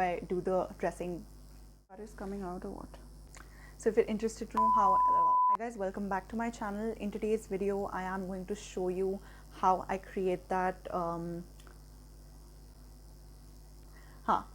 I do the dressing. What is coming out or what? So if you're interested to know how, hi guys, welcome back to my channel. In today's video, I am going to show you how I create that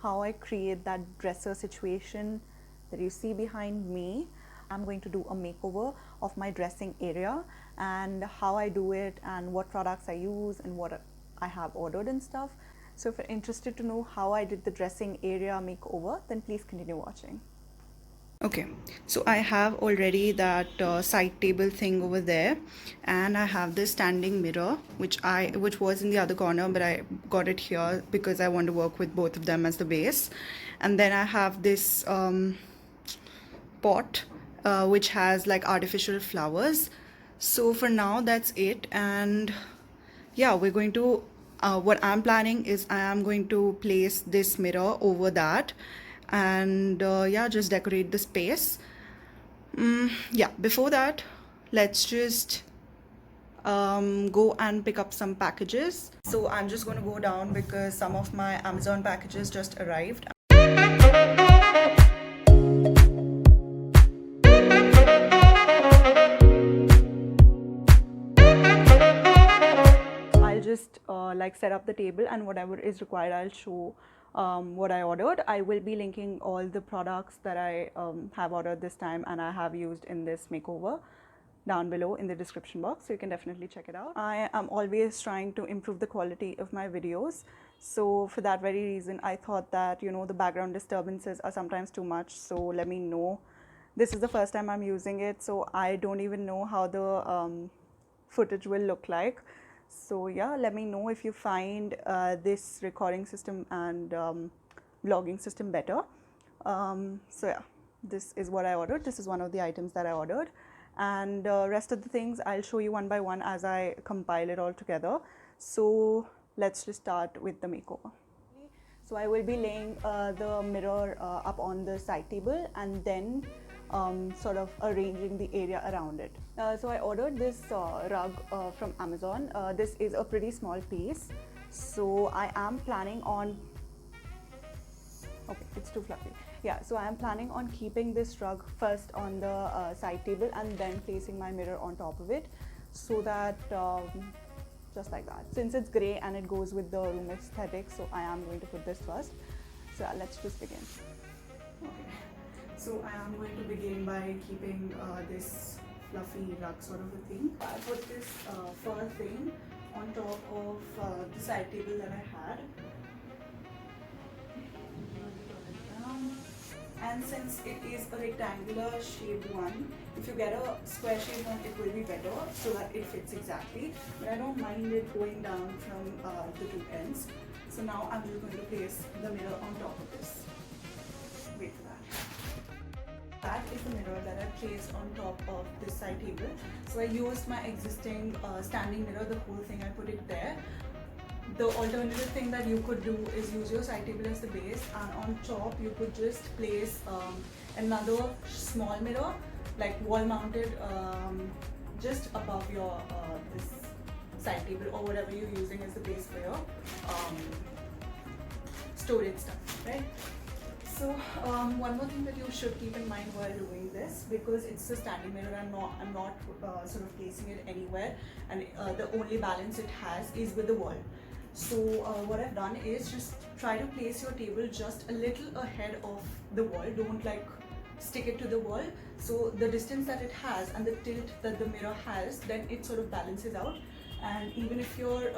how I create that dresser situation that you see behind me. I'm going to do a makeover of my dressing area and how I do it and what products I use and what I have ordered and stuff. So if you're interested to know how I did the dressing area makeover, then please continue watching. Okay, so I have already that side table thing over there, and I have this standing mirror which was in the other corner, but I got it here because I want to work with both of them as the base. And then I have this pot which has like artificial flowers. So for now that's it, and yeah, we're going to what I'm planning is I am going to place this mirror over that and yeah, just decorate the space. Yeah, before that, let's just go and pick up some packages. So I'm just going to go down because some of my Amazon packages just arrived. I'll just like set up the table, and whatever is required I'll show what I ordered. I will be linking all the products that I have ordered this time and I have used in this makeover down below in the description box, so you can definitely check it out. I am always trying to improve the quality of my videos, so for that very reason I thought that, you know, the background disturbances are sometimes too much, so let me know. This is the first time I'm using it, so I don't even know how the footage will look like. So yeah, let me know if you find this recording system and vlogging system better. So yeah, this is what I ordered. This is one of the items that I ordered, and rest of the things I'll show you one by one as I compile it all together. So let's just start with the makeover. So I will be laying the mirror up on the side table and then sort of arranging the area around it. So I ordered this rug from Amazon. This is a pretty small piece, so I am planning on, okay, it's too fluffy. Yeah, so I am planning on keeping this rug first on the side table and then placing my mirror on top of it, so that just like that. Since it's grey and it goes with the room aesthetic, so I am going to put this first. So let's just begin. Okay. So I am going to begin by keeping this fluffy rug sort of a thing. I put this fur thing on top of the side table that I had. And since it is a rectangular shaped one, if you get a square shaped one, it will be better so that it fits exactly. But I don't mind it going down from the two ends. So now I'm just going to place the mirror on top of this. Wait for that. That is the mirror that I placed on top of this side table. So I used my existing standing mirror, the whole thing, I put it there. The alternative thing that you could do is use your side table as the base, and on top you could just place another small mirror, like wall mounted, just above your this side table or whatever you're using as the base for your storage stuff, right? So one more thing that you should keep in mind while doing this, because it's a standing mirror, I'm not sort of placing it anywhere, and the only balance it has is with the wall. So what I've done is just try to place your table just a little ahead of the wall. Don't like stick it to the wall. So the distance that it has and the tilt that the mirror has, then it sort of balances out. And even if your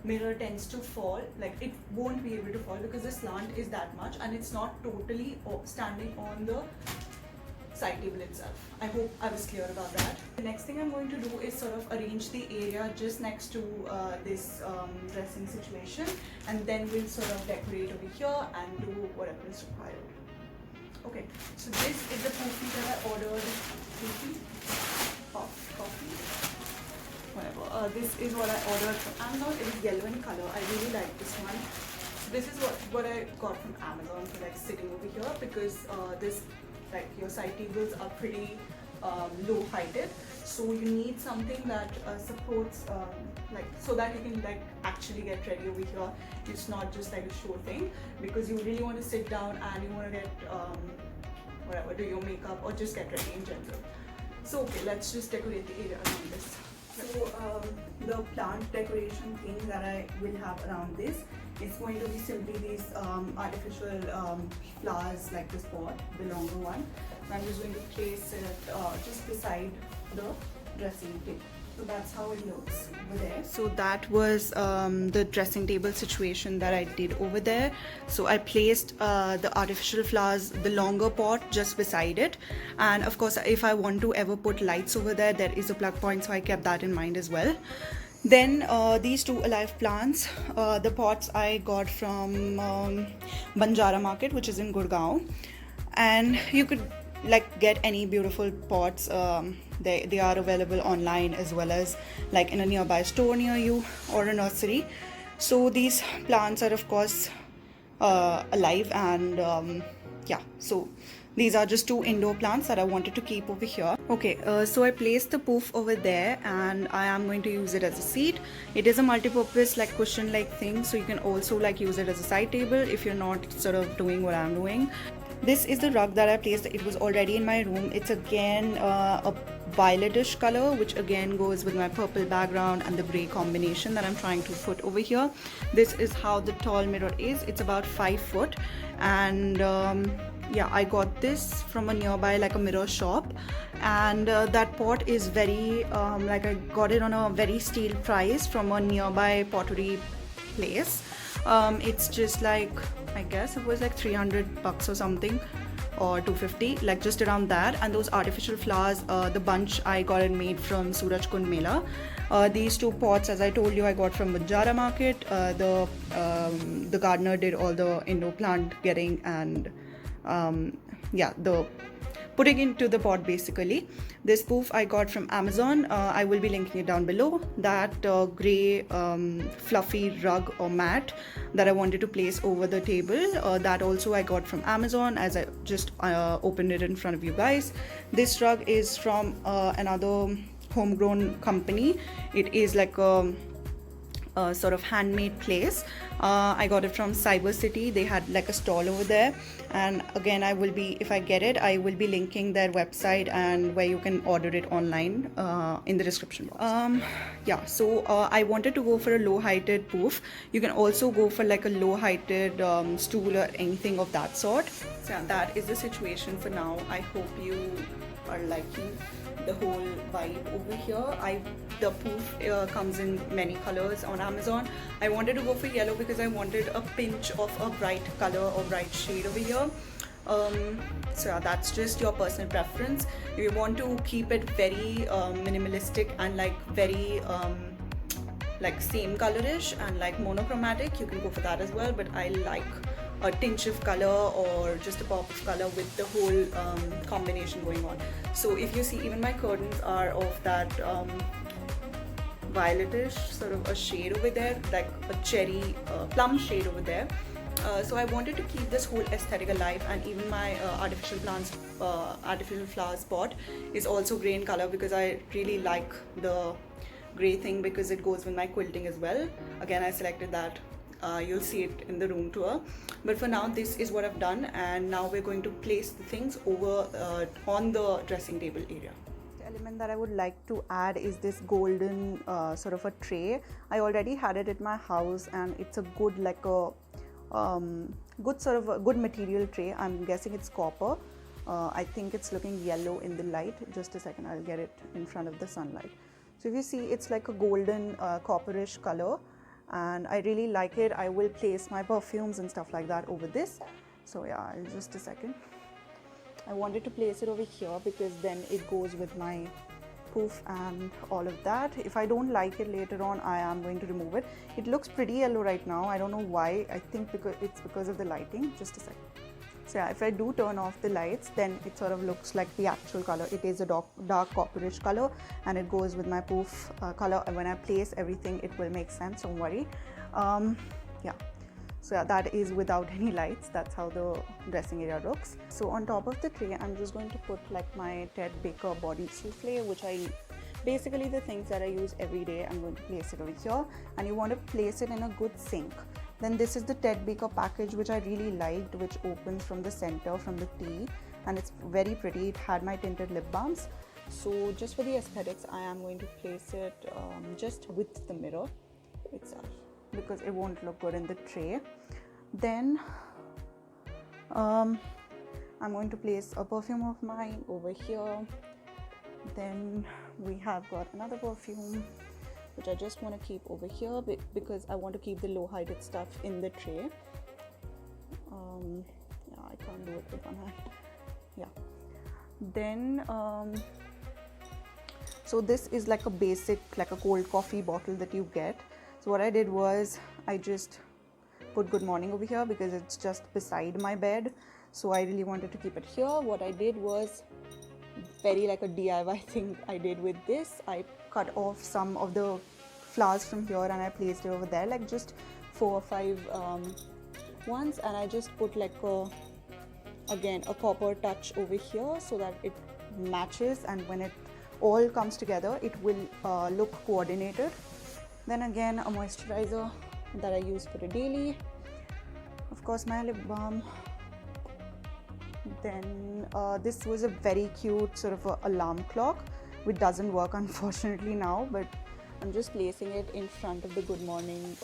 mirror tends to fall, like it won't be able to fall because the slant is that much and it's not totally standing on the side table itself. I hope I was clear about that. The next thing I'm going to do is sort of arrange the area just next to this dressing situation, and then we'll sort of decorate over here and do whatever is required. Okay, so this is the poofy that I ordered. Poofy? Coffee? Whatever. This is what I ordered from Amazon. It is yellow in color. I really like this one. So this is what I got from Amazon for like sitting over here, because this, like, your side tables are pretty low heighted. So you need something that supports like, so that you can like actually get ready over here. It's not just like a show thing, because you really want to sit down and you want to get whatever, do your makeup or just get ready in general. So okay, let's just decorate the area around this. So the plant decoration thing that I will have around this is going to be simply these artificial flowers, like this pot, the longer one. I'm just going to place it just beside the dressing table. So that's how it looks over there. So that was the dressing table situation that I did over there. So I placed the artificial flowers, the longer pot, just beside it. And of course, if I want to ever put lights over there, there is a plug point, so I kept that in mind as well. Then these two alive plants, the pots I got from Banjara Market, which is in Gurgaon. And you could like get any beautiful pots. They are available online as well as like in a nearby store near you or a nursery. So these plants are of course alive, and yeah, so these are just two indoor plants that I wanted to keep over here. Okay, so I placed the poof over there and I am going to use it as a seat. It is a multi-purpose like cushion like thing, so you can also like use it as a side table if you're not sort of doing what I'm doing. This is the rug that I placed. It was already in my room. It's again a violetish color, which again goes with my purple background and the gray combination that I'm trying to put over here. This is how the tall mirror is. It's about 5 foot, and yeah, I got this from a nearby like a mirror shop, and that pot is very like I got it on a very steal price from a nearby pottery place. It's just like, I guess it was like $300 or something, or 250, like just around that. And those artificial flowers, the bunch I got it made from Suraj Kund Mela. These two pots, as I told you, I got from Banjara Market. The gardener did all the indoor plant getting and yeah, the putting into the pot basically. This poof I got from Amazon. I will be linking it down below. That gray fluffy rug or mat that I wanted to place over the table, that also I got from Amazon, as I just opened it in front of you guys. This rug is from another homegrown company. It is like a sort of handmade place. I got it from Cyber City. They had like a stall over there, and again I will be, if I get it, I will be linking their website and where you can order it online in the description box. Yeah, so I wanted to go for a low heighted poof. You can also go for like a low heighted stool or anything of that sort. So yeah, that is the situation for now. I hope you are liking the whole vibe over here. The poof comes in many colors on Amazon. I wanted to go for yellow because I wanted a pinch of a bright color or bright shade over here. So yeah, that's just your personal preference. If you want to keep it very minimalistic and like very like same colorish and like monochromatic, you can go for that as well. But I like a tinge of color or just a pop of color with the whole combination going on. So if you see, even my curtains are of that violetish sort of a shade over there, like a cherry plum shade over there. So I wanted to keep this whole aesthetic alive, and even my artificial flowers pot is also grey in color because I really like the grey thing because it goes with my quilting as well. Again, I selected that. You'll see it in the room tour, but for now this is what I've done, and now we're going to place the things over on the dressing table area. The element that I would like to add is this golden sort of a tray. I already had it at my house, and it's a good like a good sort of a good material tray. I'm guessing it's copper. I think it's looking yellow in the light. Just a second, I'll get it in front of the sunlight. So if you see, it's like a golden copperish color, and I really like it. I will place my perfumes and stuff like that over this. So yeah, just a second. I wanted to place it over here because then it goes with my poof and all of that. If I don't like it later on, I am going to remove it. It looks pretty yellow right now. I don't know why. I think it's because of the lighting. Just a second. So yeah, if I do turn off the lights, then it sort of looks like the actual color. It is a dark copperish color, and it goes with my poof color. And when I place everything, it will make sense, don't worry. Yeah, So yeah, that is without any lights. That's how the dressing area looks. So on top of the tray, I'm just going to put like my Ted Baker body souffle, which basically the things that I use every day. I'm going to place it over here, and you want to place it in a good sink. Then this is the Ted Baker package, which I really liked, which opens from the center from the tea, and it's very pretty. It had my tinted lip balms. So just for the aesthetics, I am going to place it just with the mirror itself, because it won't look good in the tray. Then I'm going to place a perfume of mine over here. Then we have got another perfume which I just want to keep over here because I want to keep the low heighted stuff in the tray. Yeah, I can't do it with one hand. Yeah. Then so this is like a basic, like a cold coffee bottle that you get. So what I did was I just put good morning over here because it's just beside my bed, so I really wanted to keep it here. What I did was very like a DIY thing I did with this. I cut off some of the flowers from here and I placed it over there, like just 4 or 5 ones, and I just put like again a copper touch over here so that it matches, and when it all comes together it will look coordinated. Then again a moisturizer that I use for the daily, of course my lip balm. Then this was a very cute sort of alarm clock which doesn't work unfortunately now, but I'm just placing it in front of the good morning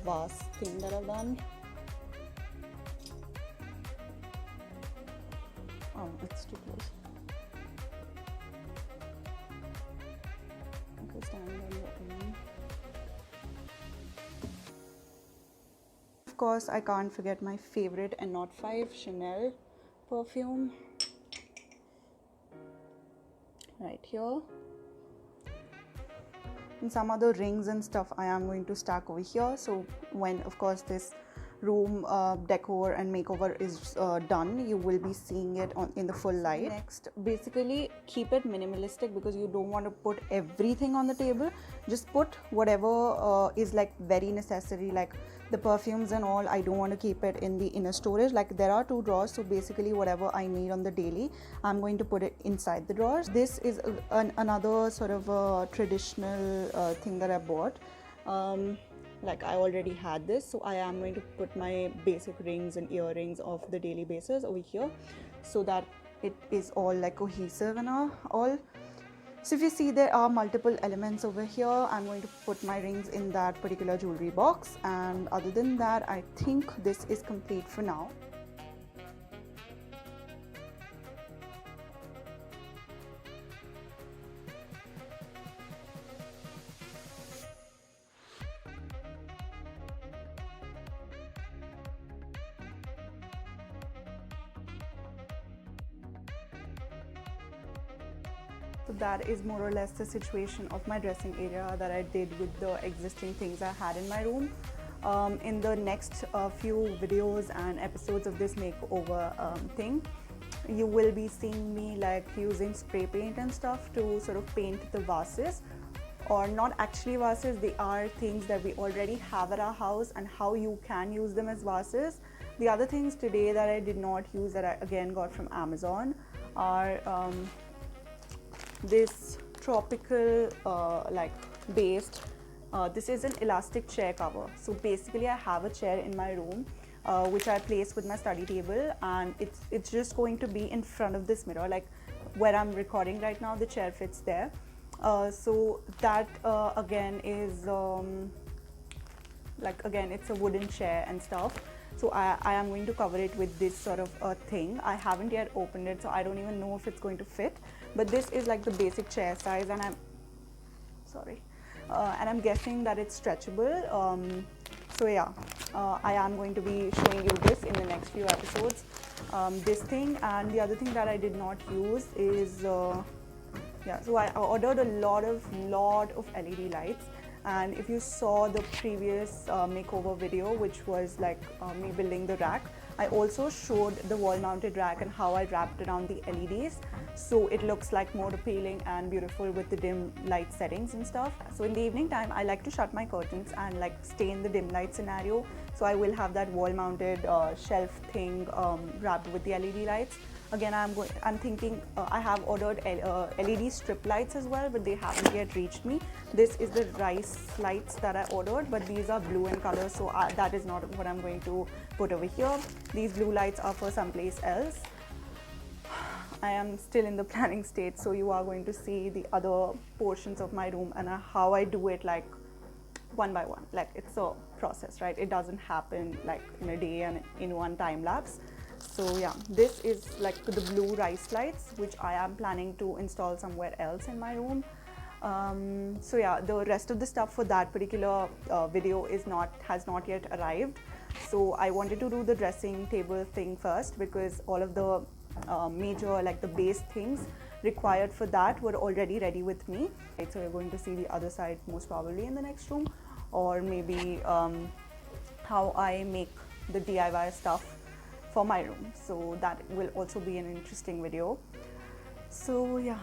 vase thing that I've done. Oh, it's too close. Okay, stand on the end. Of course, I can't forget my favorite and not 5 Chanel perfume right here, and some other rings and stuff I am going to stack over here. So when of course this room decor and makeover is done, you will be seeing it in the full light. Next, basically keep it minimalistic because you don't want to put everything on the table. Just put whatever is like very necessary, like the perfumes and all. I don't want to keep it in the inner storage. Like there are 2 drawers, so basically whatever I need on the daily, I'm going to put it inside the drawers. This is another sort of a traditional thing that I bought. Like I already had this, so I am going to put my basic rings and earrings of the daily basis over here so that it is all like cohesive and all. So if you see, there are multiple elements over here. I'm going to put my rings in that particular jewelry box, and other than that I think this is complete for now. So that is more or less the situation of my dressing area that I did with the existing things I had in my room. In the next few videos and episodes of this makeover thing, you will be seeing me like using spray paint and stuff to sort of paint the vases, or not actually vases, they are things that we already have at our house and how you can use them as vases. The other things today that I did not use, that I again got from Amazon, are this tropical like based this is an elastic chair cover. So basically I have a chair in my room which I place with my study table, and it's just going to be in front of this mirror, like where I'm recording right now, the chair fits there. So that again is like, again, it's a wooden chair and stuff. So I am going to cover it with this sort of a thing. I haven't yet opened it, so I don't even know if it's going to fit. But this is like the basic chair size, and I'm guessing that it's stretchable. So yeah, I am going to be showing you this in the next few episodes. This thing, and the other thing that I did not use is yeah. So I ordered a lot of LED lights. And if you saw the previous makeover video, which was like me building the rack, I also showed the wall mounted rack and how I wrapped around the LEDs so it looks like more appealing and beautiful with the dim light settings and stuff. So in the evening time, I like to shut my curtains and like stay in the dim light scenario So I will have that wall mounted shelf thing wrapped with the LED lights. Again, I'm thinking I have ordered LED strip lights as well, but they haven't yet reached me. This is the rice lights that I ordered, but these are blue in color, so that is not what I'm going to put over here. These blue lights are for someplace else. I am still in the planning state, so you are going to see the other portions of my room and how I do it, like one by one. Like, it's a process, right? It doesn't happen like in a day and in one time lapse. So yeah, this is like the blue rice lights, which I am planning to install somewhere else in my room. So yeah, the rest of the stuff for that particular video has not yet arrived. So I wanted to do the dressing table thing first, because all of the major, like the base things required for that were already ready with me. Right, so we're going to see the other side most probably in the next room, or maybe how I make the DIY stuff for my room. So that will also be an interesting video. So yeah,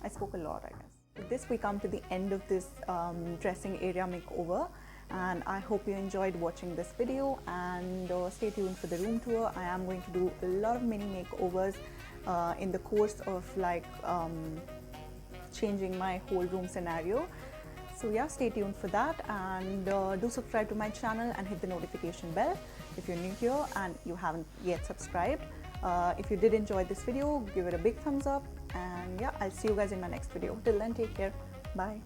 I spoke a lot, I guess. With this, we come to the end of this dressing area makeover, and I hope you enjoyed watching this video, and stay tuned for the room tour. I am going to do a lot of mini makeovers in the course of like changing my whole room scenario. So yeah, stay tuned for that, and do subscribe to my channel and hit the notification bell if you're new here and you haven't yet subscribed. If you did enjoy this video, give it a big thumbs up, and yeah, I'll see you guys in my next video. Till then, take care. Bye.